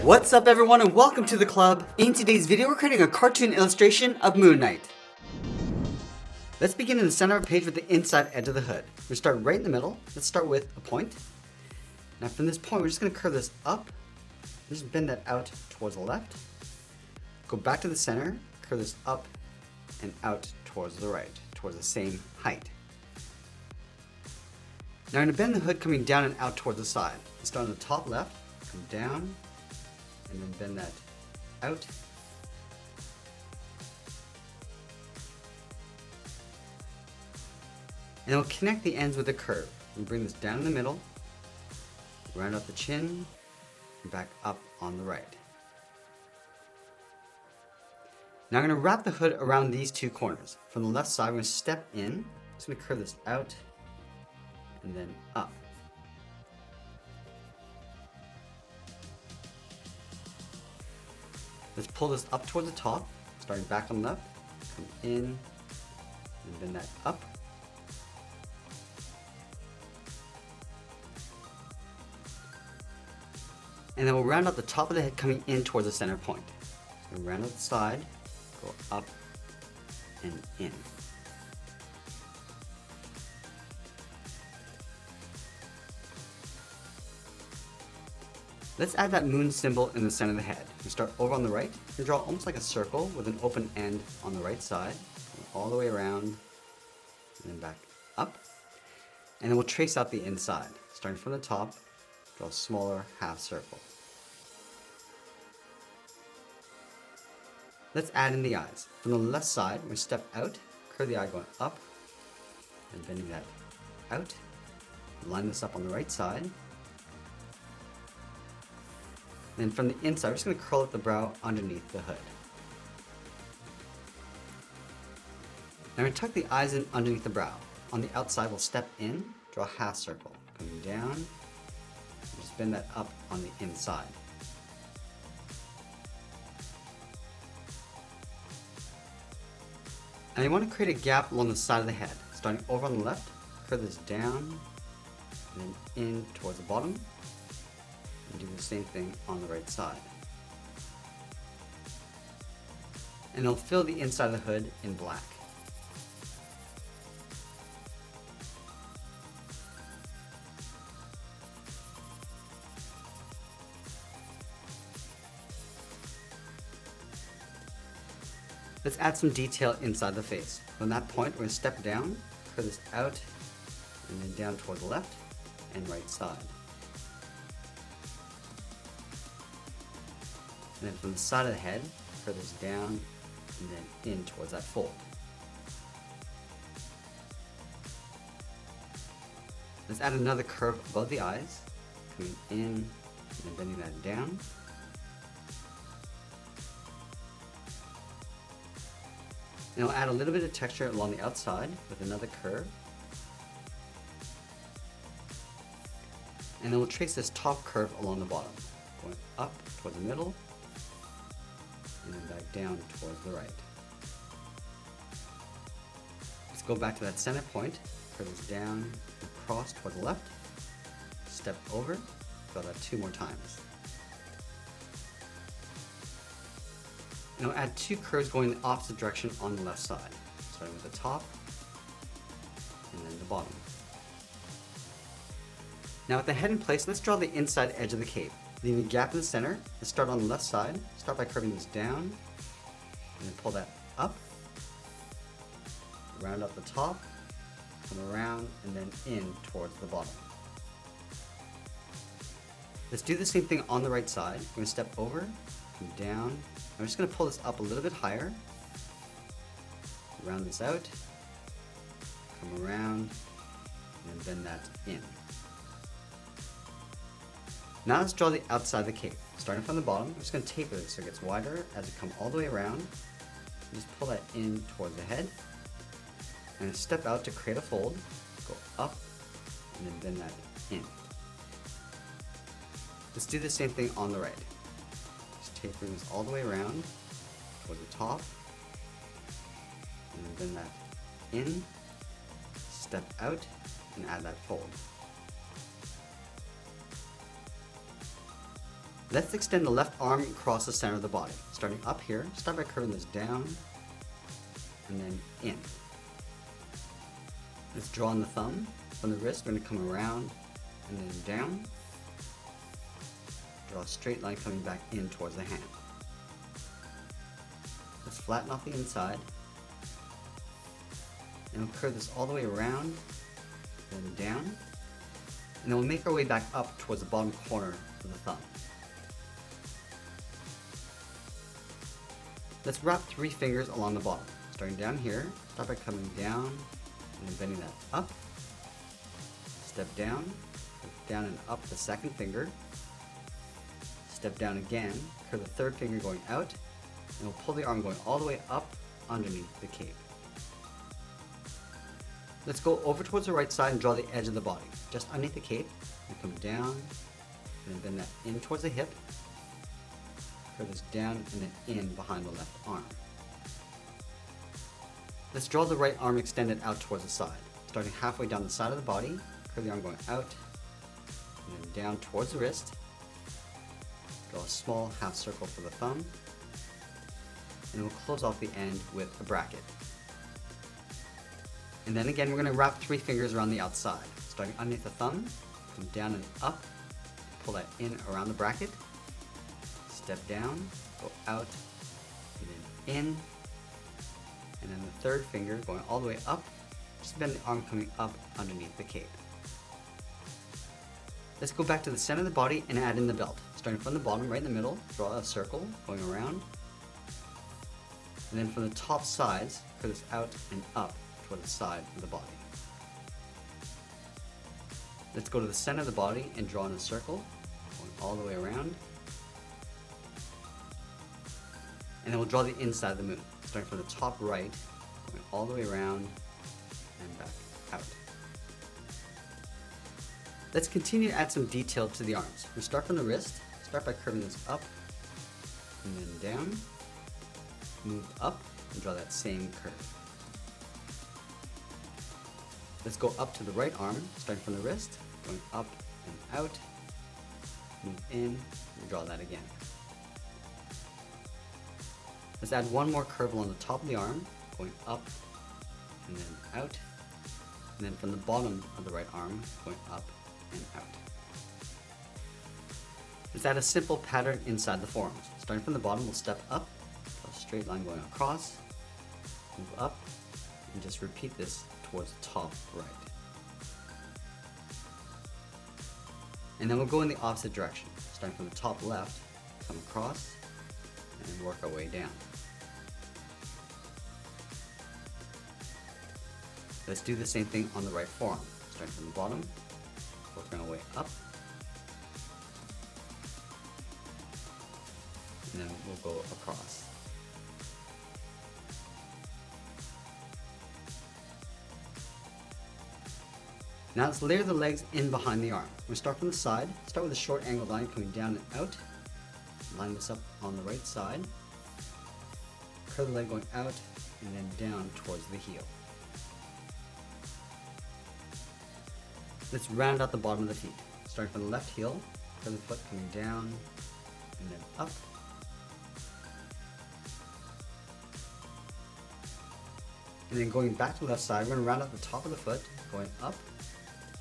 What's up everyone and welcome to the club. In today's video we're creating a cartoon illustration of Moon Knight. Let's begin in the center of the page with the inside edge of the hood. We're going to start right in the middle. Let's start with a point. Now from this point we're just going to curve this up. Just bend that out towards the left. Go back to the center, curve this up and out towards the right, towards the same height. Now I'm going to bend the hood coming down and out towards the side. Let's start on the top left, come down, and then bend that out. And we'll connect the ends with a curve. We bring this down in the middle, round out the chin, and back up on the right. Now I'm going to wrap the hood around these two corners. From the left side, we're going to step in. Just going to curve this out and then up. Let's pull this up towards the top, starting back on the left, come in, and bend that up. And then we'll round out the top of the head coming in towards the center point. So round out the side, go up and in. Let's add that moon symbol in the center of the head. We start over on the right. We draw almost like a circle with an open end on the right side, all the way around, and then back up. And then we'll trace out the inside. Starting from the top, draw a smaller half circle. Let's add in the eyes. From the left side, we're going to step out, curve the eye going up, and bending that out. Line this up on the right side. Then from the inside, we're just going to curl up the brow underneath the hood. Now we're going to tuck the eyes in underneath the brow. On the outside, we'll step in, draw a half circle, coming down, and just bend that up on the inside. Now you want to create a gap along the side of the head. Starting over on the left, curve this down, and then in towards the bottom. And do the same thing on the right side. And it'll fill the inside of the hood in black. Let's add some detail inside the face. From that point, we're going to step down, curve this out, and then down toward the left and right side. And then from the side of the head, curve this down and then in towards that fold. Let's add another curve above the eyes, coming in and then bending that down. And we'll add a little bit of texture along the outside with another curve. And then we'll trace this top curve along the bottom, going up toward the middle, and then back down towards the right. Let's go back to that center point, curve this down, across toward the left, step over, draw that 2 more times. And we'll add 2 curves going in the opposite direction on the left side, starting with the top and then the bottom. Now with the head in place, let's draw the inside edge of the cape. Leaving a gap in the center, let's start on the left side. Start by curving this down, and then pull that up, round up the top, come around, and then in towards the bottom. Let's do the same thing on the right side. We're going to step over, come down. I'm just going to pull this up a little bit higher, round this out, come around, and then bend that in. Now let's draw the outside of the cape. Starting from the bottom, I'm just going to taper it so it gets wider as it comes all the way around. Just pull that in towards the head. And step out to create a fold. Go up and then bend that in. Let's do the same thing on the right. Just tapering this all the way around towards the top. And then bend that in. Step out and add that fold. Let's extend the left arm across the center of the body. Starting up here, start by curving this down and then in. Let's draw on the thumb from the wrist. We're going to come around and then down. Draw a straight line coming back in towards the hand. Let's flatten off the inside. And we'll curve this all the way around, then down. And then we'll make our way back up towards the bottom corner of the thumb. Let's wrap 3 fingers along the bottom. Starting down here, start by coming down and then bending that up. Step down and up the second finger. Step down again, curve the third finger going out, and we'll pull the arm going all the way up underneath the cape. Let's go over towards the right side and draw the edge of the body. Just underneath the cape, and come down, and then bend that in towards the hip. Curve this down and then in behind the left arm. Let's draw the right arm extended out towards the side. Starting halfway down the side of the body, curve the arm going out, and then down towards the wrist. Draw a small half circle for the thumb, and we'll close off the end with a bracket. And then again, we're going to wrap 3 fingers around the outside. Starting underneath the thumb, come down and up, pull that in around the bracket, step down, go out, and then in, and then the third finger going all the way up, just bend the arm coming up underneath the cape. Let's go back to the center of the body and add in the belt. Starting from the bottom, right in the middle, draw a circle going around, and then from the top sides, curve this out and up toward the side of the body. Let's go to the center of the body and draw in a circle, going all the way around. And then we'll draw the inside of the moon, starting from the top right, going all the way around and back out. Let's continue to add some detail to the arms. We start from the wrist, start by curving this up and then down, move up and draw that same curve. Let's go up to the right arm, starting from the wrist, going up and out, move in, and draw that again. Let's add one more curve along the top of the arm, going up and then out, and then from the bottom of the right arm, going up and out. Let's add a simple pattern inside the forearms. Starting from the bottom, we'll step up, draw a straight line going across, move up, and just repeat this towards the top right. And then we'll go in the opposite direction, starting from the top left, come across, and then work our way down. Let's do the same thing on the right forearm, starting from the bottom, working our way up, and then we'll go across. Now let's layer the legs in behind the arm. We'll start from the side, start with a short angled line coming down and out, line this up on the right side, curve the leg going out and then down towards the heel. Let's round out the bottom of the feet. Starting from the left heel, curve the foot coming down and then up. And then going back to the left side, we're going to round out the top of the foot, going up,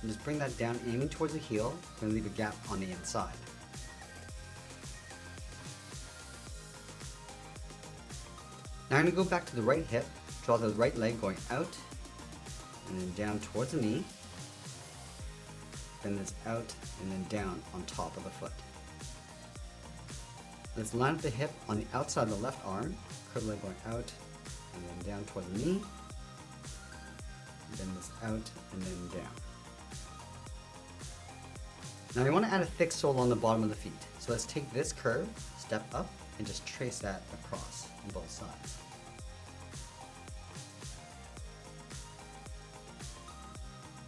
and just bring that down, aiming towards the heel. We're going to leave a gap on the inside. Now I'm going to go back to the right hip, draw the right leg going out, and then down towards the knee. Bend this out and then down on top of the foot. Let's line up the hip on the outside of the left arm, curve the leg going out and then down toward the knee. Bend this out and then down. Now you want to add a thick sole on the bottom of the feet. So let's take this curve, step up, and just trace that across on both sides.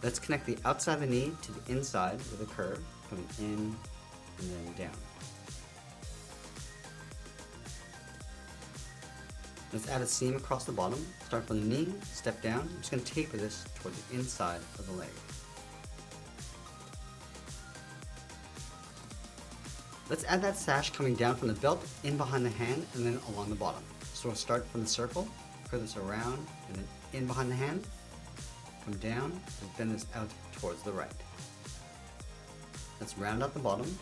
Let's connect the outside of the knee to the inside with a curve, coming in and then down. Let's add a seam across the bottom. Start from the knee, step down. I'm just going to taper this toward the inside of the leg. Let's add that sash coming down from the belt, in behind the hand, and then along the bottom. So we'll start from the circle, curve this around, and then in behind the hand, come down, and bend this out towards the right. Let's round out the bottom,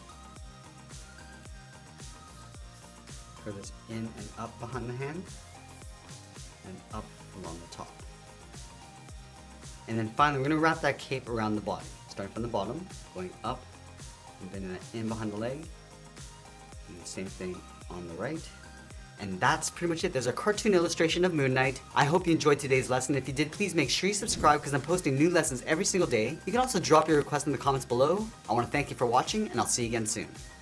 curve this in and up behind the hand, and up along the top. And then finally, we're going to wrap that cape around the body. Starting from the bottom, going up, and bending that in behind the leg. And the same thing on the right. And that's pretty much it. There's a cartoon illustration of Moon Knight. I hope you enjoyed today's lesson. If you did, please make sure you subscribe because I'm posting new lessons every single day. You can also drop your request in the comments below. I want to thank you for watching, and I'll see you again soon.